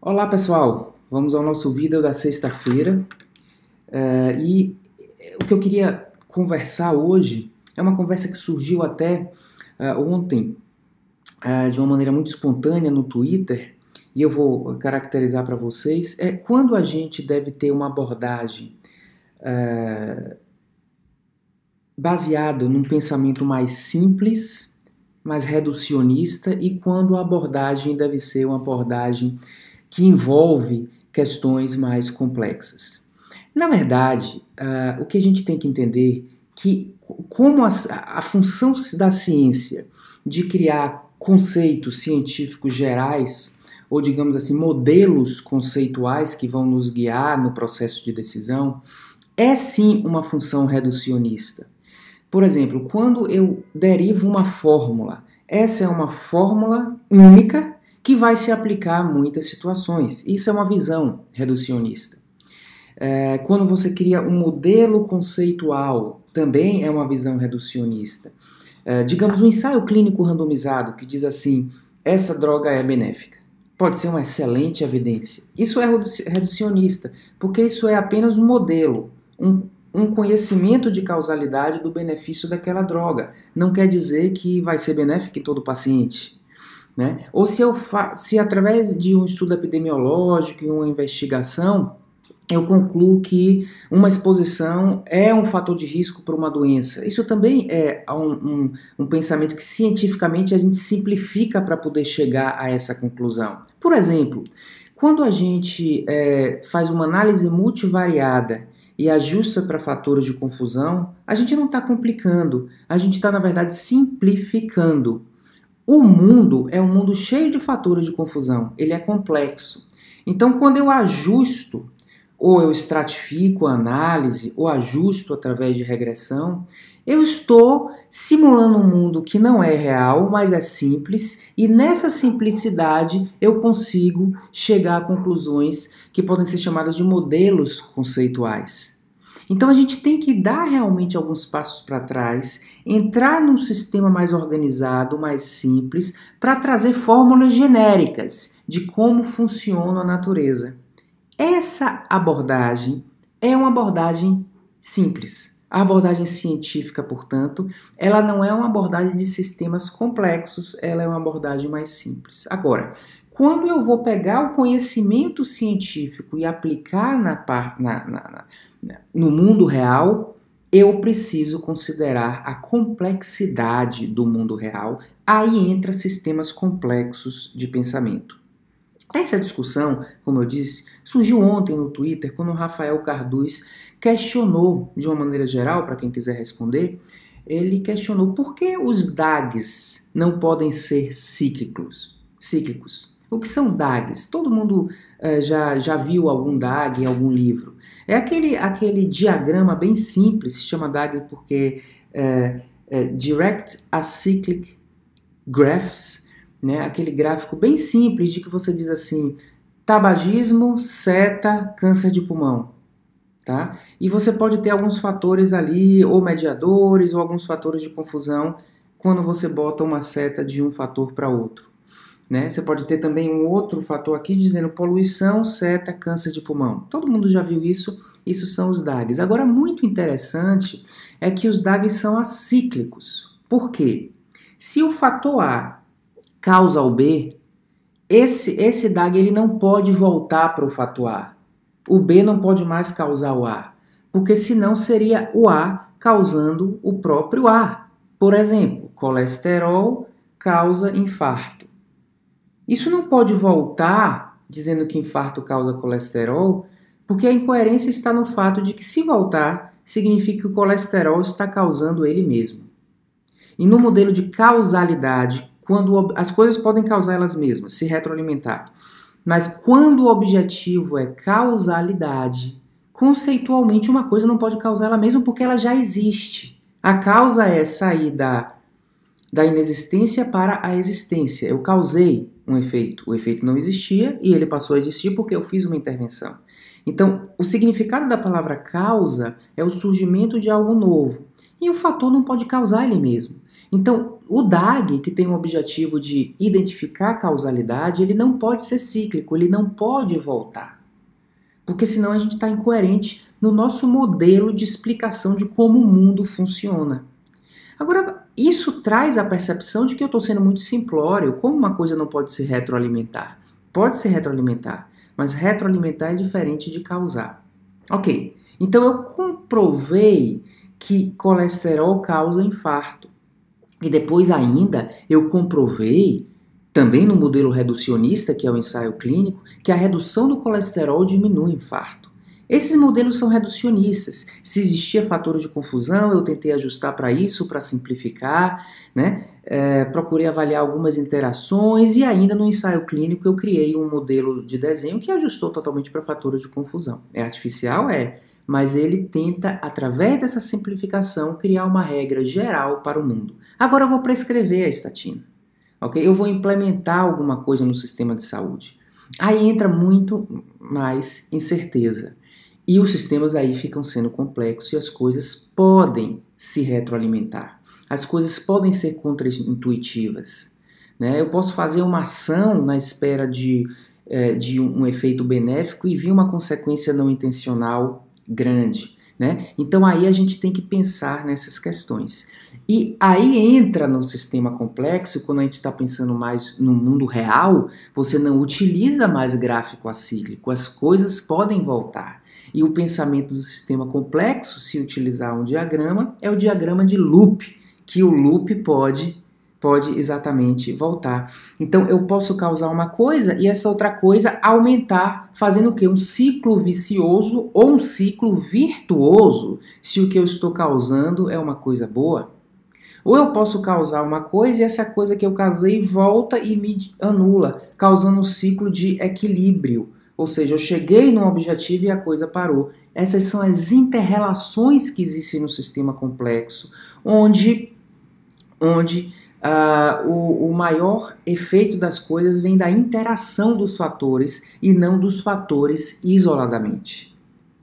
Olá pessoal, vamos ao nosso vídeo da sexta-feira e o que eu queria conversar hoje é uma conversa que surgiu até ontem de uma maneira muito espontânea no Twitter e eu vou caracterizar para vocês, é quando a gente deve ter uma abordagem baseada num pensamento mais simples, mais reducionista e quando a abordagem deve ser uma abordagem que envolve questões mais complexas. Na verdade, o que a gente tem que entender é que como a função da ciência de criar conceitos científicos gerais, ou digamos assim, modelos conceituais que vão nos guiar no processo de decisão, é sim uma função reducionista. Por exemplo, quando eu derivo uma fórmula, essa é uma fórmula única que vai se aplicar a muitas situações. Isso é uma visão reducionista. Quando você cria um modelo conceitual, também é uma visão reducionista. Digamos, um ensaio clínico randomizado que diz assim, essa droga é benéfica. Pode ser uma excelente evidência. Isso é reducionista, porque isso é apenas um modelo, um conhecimento de causalidade do benefício daquela droga. Não quer dizer que vai ser benéfico em todo paciente. Né? Ou se através de um estudo epidemiológico e uma investigação, eu concluo que uma exposição é um fator de risco para uma doença. Isso também é um pensamento que cientificamente a gente simplifica para poder chegar a essa conclusão. Por exemplo, quando a gente faz uma análise multivariada e ajusta para fatores de confusão, a gente não está complicando, a gente está, na verdade, simplificando. O mundo é um mundo cheio de fatores de confusão, ele é complexo. Então, quando eu ajusto, ou eu estratifico a análise, ou ajusto através de regressão, eu estou simulando um mundo que não é real, mas é simples, e nessa simplicidade eu consigo chegar a conclusões que podem ser chamadas de modelos conceituais. Então a gente tem que dar realmente alguns passos para trás, entrar num sistema mais organizado, mais simples, para trazer fórmulas genéricas de como funciona a natureza. Essa abordagem é uma abordagem simples. A abordagem científica, portanto, ela não é uma abordagem de sistemas complexos, ela é uma abordagem mais simples. Agora, quando eu vou pegar o conhecimento científico e aplicar no mundo real, eu preciso considerar a complexidade do mundo real. Aí entra sistemas complexos de pensamento. Essa discussão, como eu disse, surgiu ontem no Twitter, quando o Rafael Carduz questionou, de uma maneira geral, para quem quiser responder, ele questionou por que os DAGs não podem ser cíclicos. O que são DAGs? Todo mundo já viu algum DAG em algum livro. É aquele diagrama bem simples, se chama DAG porque Direct Acyclic Graphs, né? Aquele gráfico bem simples de que você diz assim, tabagismo, seta, câncer de pulmão. Tá? E você pode ter alguns fatores ali, ou mediadores, ou alguns fatores de confusão, quando você bota uma seta de um fator para outro. Né? Você pode ter também um outro fator aqui dizendo poluição, seta, câncer de pulmão. Todo mundo já viu isso, isso são os DAGs. Agora, muito interessante é que os DAGs são acíclicos. Por quê? Se o fator A causa o B, esse DAG ele não pode voltar para o fator A. O B não pode mais causar o A, porque senão seria o A causando o próprio A. Por exemplo, colesterol causa infarto. Isso não pode voltar dizendo que infarto causa colesterol, porque a incoerência está no fato de que se voltar, significa que o colesterol está causando ele mesmo. E no modelo de causalidade, quando as coisas podem causar elas mesmas, se retroalimentar. Mas quando o objetivo é causalidade, conceitualmente uma coisa não pode causar ela mesma porque ela já existe. A causa é sair da inexistência para a existência. Eu causei um efeito. O efeito não existia e ele passou a existir porque eu fiz uma intervenção. Então, o significado da palavra causa é o surgimento de algo novo. E o fator não pode causar ele mesmo. Então, o DAG, que tem o objetivo de identificar a causalidade, ele não pode ser cíclico, ele não pode voltar. Porque senão a gente está incoerente no nosso modelo de explicação de como o mundo funciona. Agora, isso traz a percepção de que eu estou sendo muito simplório. Como uma coisa não pode se retroalimentar? Pode se retroalimentar, mas retroalimentar é diferente de causar. Ok, então eu comprovei que colesterol causa infarto. E depois ainda eu comprovei, também no modelo reducionista, que é o ensaio clínico, que a redução do colesterol diminui o infarto. Esses modelos são reducionistas. Se existia fatores de confusão, eu tentei ajustar para isso, para simplificar, né? Procurei avaliar algumas interações e ainda no ensaio clínico eu criei um modelo de desenho que ajustou totalmente para fatores de confusão. É artificial? É. Mas ele tenta, através dessa simplificação, criar uma regra geral para o mundo. Agora eu vou prescrever a estatina, ok? Eu vou implementar alguma coisa no sistema de saúde. Aí entra muito mais incerteza. E os sistemas aí ficam sendo complexos e as coisas podem se retroalimentar. As coisas podem ser contraintuitivas, né? Eu posso fazer uma ação na espera de um efeito benéfico e vir uma consequência não intencional grande, né? Então aí a gente tem que pensar nessas questões. E aí entra no sistema complexo, quando a gente está pensando mais no mundo real, você não utiliza mais gráfico acíclico, as coisas podem voltar. E o pensamento do sistema complexo, se utilizar um diagrama, é o diagrama de loop, que o loop pode exatamente voltar. Então eu posso causar uma coisa e essa outra coisa aumentar, fazendo o quê? Um ciclo vicioso ou um ciclo virtuoso, se o que eu estou causando é uma coisa boa. Ou eu posso causar uma coisa e essa coisa que eu causei volta e me anula, causando um ciclo de equilíbrio. Ou seja, eu cheguei num objetivo e a coisa parou. Essas são as interrelações que existem no sistema complexo, onde o maior efeito das coisas vem da interação dos fatores e não dos fatores isoladamente.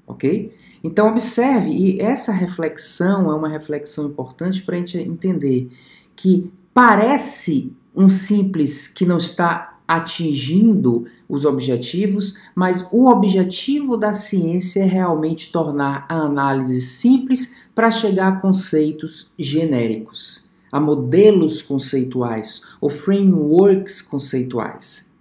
Ok? Então observe, e essa reflexão é uma reflexão importante para a gente entender que parece um simples que não está atingindo os objetivos, mas o objetivo da ciência é realmente tornar a análise simples para chegar a conceitos genéricos, a modelos conceituais ou frameworks conceituais.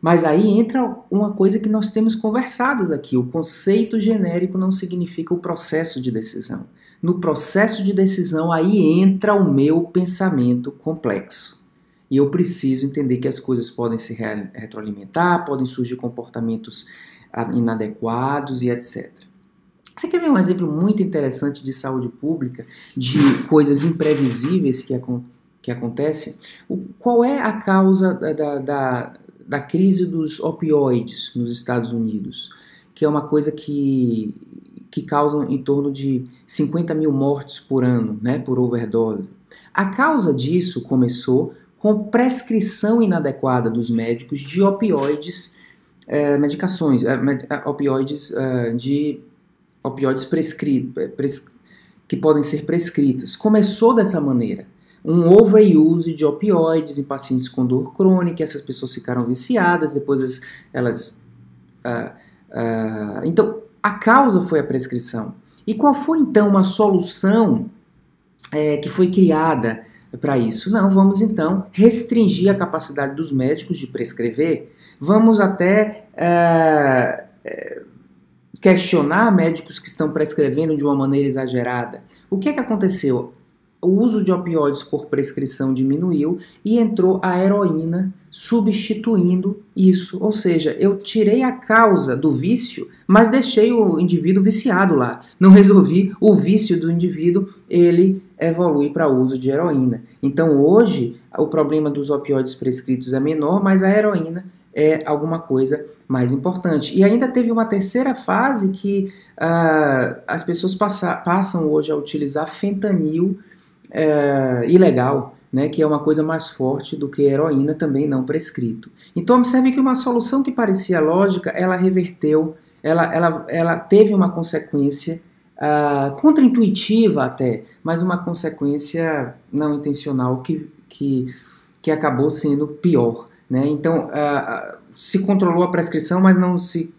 Mas aí entra uma coisa que nós temos conversado aqui. O conceito genérico não significa o processo de decisão. No processo de decisão, aí entra o meu pensamento complexo. E eu preciso entender que as coisas podem se retroalimentar, podem surgir comportamentos inadequados e etc. Você quer ver um exemplo muito interessante de saúde pública, de coisas imprevisíveis que acontecem? Qual é a causa da crise dos opioides nos Estados Unidos? Que é uma coisa que causa em torno de 50 mil mortes por ano, né, por overdose. A causa disso começou com prescrição inadequada dos médicos de opioides, medicações, opioides que podem ser prescritos. Começou dessa maneira. Um overuse de opioides em pacientes com dor crônica, essas pessoas ficaram viciadas, depois então, a causa foi a prescrição. E qual foi então uma solução que foi criada para isso? Não, vamos então restringir a capacidade dos médicos de prescrever, vamos até questionar médicos que estão prescrevendo de uma maneira exagerada. O que é que aconteceu? O uso de opioides por prescrição diminuiu e entrou a heroína substituindo isso. Ou seja, eu tirei a causa do vício, mas deixei o indivíduo viciado lá. Não resolvi o vício do indivíduo, ele evolui para o uso de heroína. Então hoje o problema dos opioides prescritos é menor, mas a heroína é alguma coisa mais importante. E ainda teve uma terceira fase que as pessoas passam hoje a utilizar fentanil ilegal, né, que é uma coisa mais forte do que heroína, também não prescrito. Então observe que uma solução que parecia lógica, ela reverteu, ela teve uma consequência contraintuitiva até, mas uma consequência não intencional que acabou sendo pior, né? Então, se controlou a prescrição, mas não se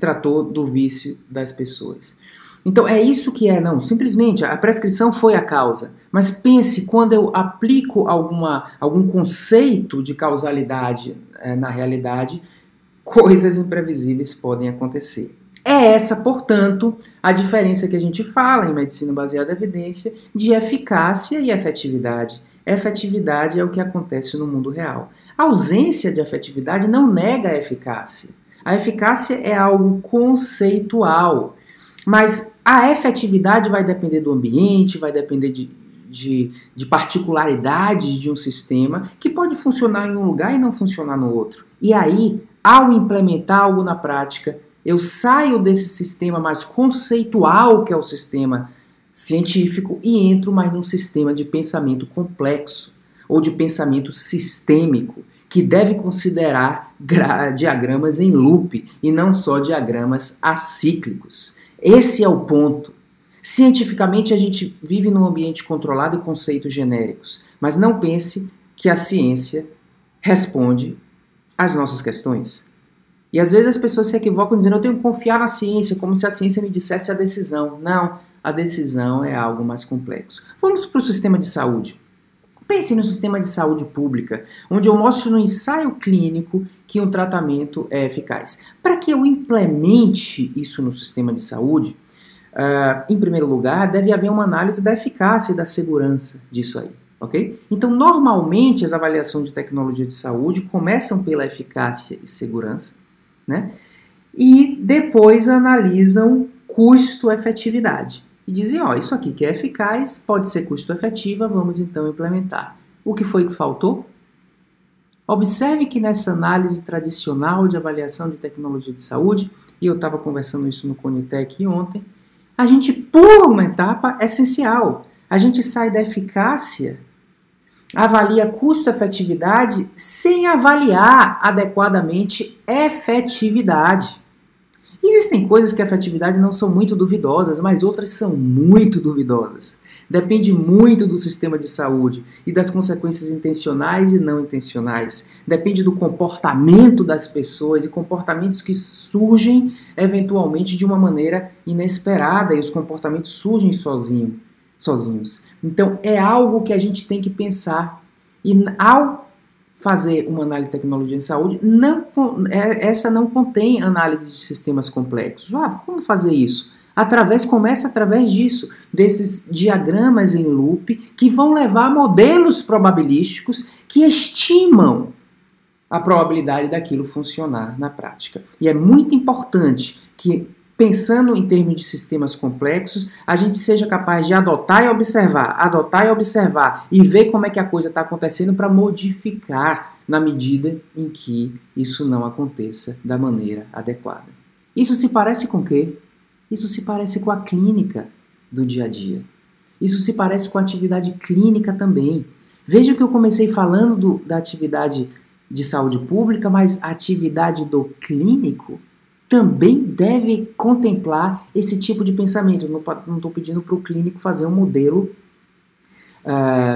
tratou do vício das pessoas. Então, é isso que não, simplesmente a prescrição foi a causa, mas pense, quando eu aplico algum conceito de causalidade na realidade, coisas imprevisíveis podem acontecer. É essa, portanto, a diferença que a gente fala em medicina baseada em evidência de eficácia e efetividade. Efetividade é o que acontece no mundo real. A ausência de efetividade não nega a eficácia. A eficácia é algo conceitual, mas a efetividade vai depender do ambiente, vai depender de particularidades de um sistema que pode funcionar em um lugar e não funcionar no outro. E aí, ao implementar algo na prática, eu saio desse sistema mais conceitual, que é o sistema científico, e entro mais num sistema de pensamento complexo, ou de pensamento sistêmico, que deve considerar diagramas em loop, e não só diagramas acíclicos. Esse é o ponto. Cientificamente, a gente vive num ambiente controlado e conceitos genéricos, mas não pense que a ciência responde às nossas questões. E às vezes as pessoas se equivocam dizendo: eu tenho que confiar na ciência, como se a ciência me dissesse a decisão. Não, a decisão é algo mais complexo. Vamos para o sistema de saúde. Pense no sistema de saúde pública, onde eu mostro no ensaio clínico que um tratamento é eficaz. Para que eu implemente isso no sistema de saúde, em primeiro lugar, deve haver uma análise da eficácia e da segurança disso aí. Okay? Então, normalmente, as avaliações de tecnologia de saúde começam pela eficácia e segurança, né? E depois analisam custo-efetividade. E dizem, isso aqui que é eficaz, pode ser custo-efetiva, vamos então implementar. O que foi que faltou? Observe que nessa análise tradicional de avaliação de tecnologia de saúde, e eu estava conversando isso no Conitec ontem, a gente pula uma etapa essencial. A gente sai da eficácia, avalia custo-efetividade sem avaliar adequadamente efetividade. Existem coisas que a efetividade não são muito duvidosas, mas outras são muito duvidosas. Depende muito do sistema de saúde e das consequências intencionais e não intencionais. Depende do comportamento das pessoas e comportamentos que surgem eventualmente de uma maneira inesperada, e os comportamentos surgem sozinhos. Então é algo que a gente tem que pensar, e ao fazer uma análise de tecnologia em saúde, essa não contém análise de sistemas complexos. Como fazer isso? Começa através disso, desses diagramas em loop que vão levar a modelos probabilísticos que estimam a probabilidade daquilo funcionar na prática. E é muito importante que, pensando em termos de sistemas complexos, a gente seja capaz de adotar e observar e ver como é que a coisa está acontecendo para modificar na medida em que isso não aconteça da maneira adequada. Isso se parece com o quê? Isso se parece com a clínica do dia a dia. Isso se parece com a atividade clínica também. Veja que eu comecei falando da atividade de saúde pública, mas a atividade do clínico também deve contemplar esse tipo de pensamento. Eu não estou pedindo para o clínico fazer um modelo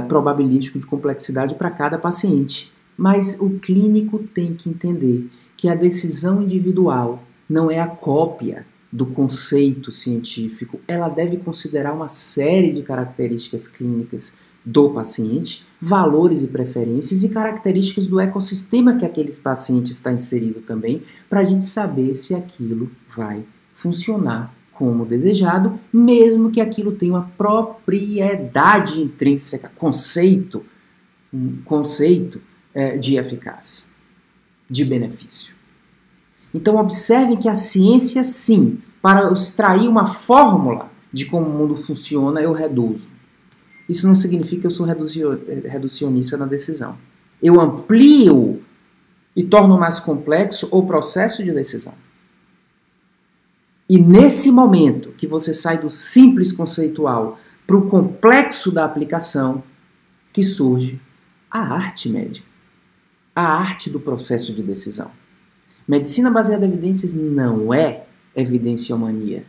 probabilístico de complexidade para cada paciente, mas o clínico tem que entender que a decisão individual não é a cópia do conceito científico. Ela deve considerar uma série de características clínicas do paciente, valores e preferências e características do ecossistema que aquele paciente está inserido também, para a gente saber se aquilo vai funcionar como desejado, mesmo que aquilo tenha uma propriedade intrínseca, conceito de eficácia, de benefício. Então observem que a ciência, sim, para eu extrair uma fórmula de como o mundo funciona, eu reduzo. Isso não significa que eu sou reducionista na decisão. Eu amplio e torno mais complexo o processo de decisão. E nesse momento que você sai do simples conceitual para o complexo da aplicação, que surge a arte médica, a arte do processo de decisão. Medicina baseada em evidências não é evidenciomania.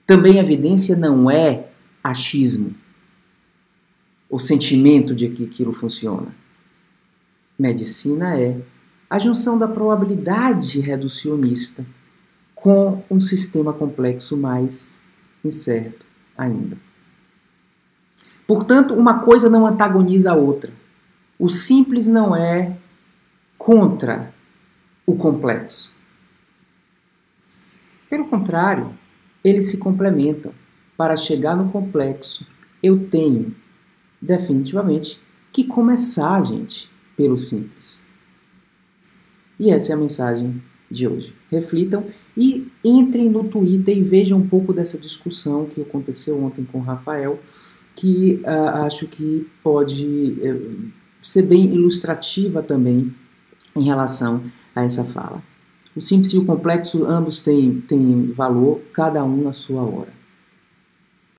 Também a evidência não é achismo, o sentimento de que aquilo funciona. Medicina é a junção da probabilidade reducionista com um sistema complexo mais incerto ainda. Portanto, uma coisa não antagoniza a outra. O simples não é contra o complexo. Pelo contrário, eles se complementam. Para chegar no complexo, eu tenho definitivamente que começar, gente, pelo simples. E essa é a mensagem de hoje. Reflitam e entrem no Twitter e vejam um pouco dessa discussão que aconteceu ontem com o Rafael, que acho que pode ser bem ilustrativa também em relação a essa fala. O simples e o complexo, ambos têm valor, cada um na sua hora.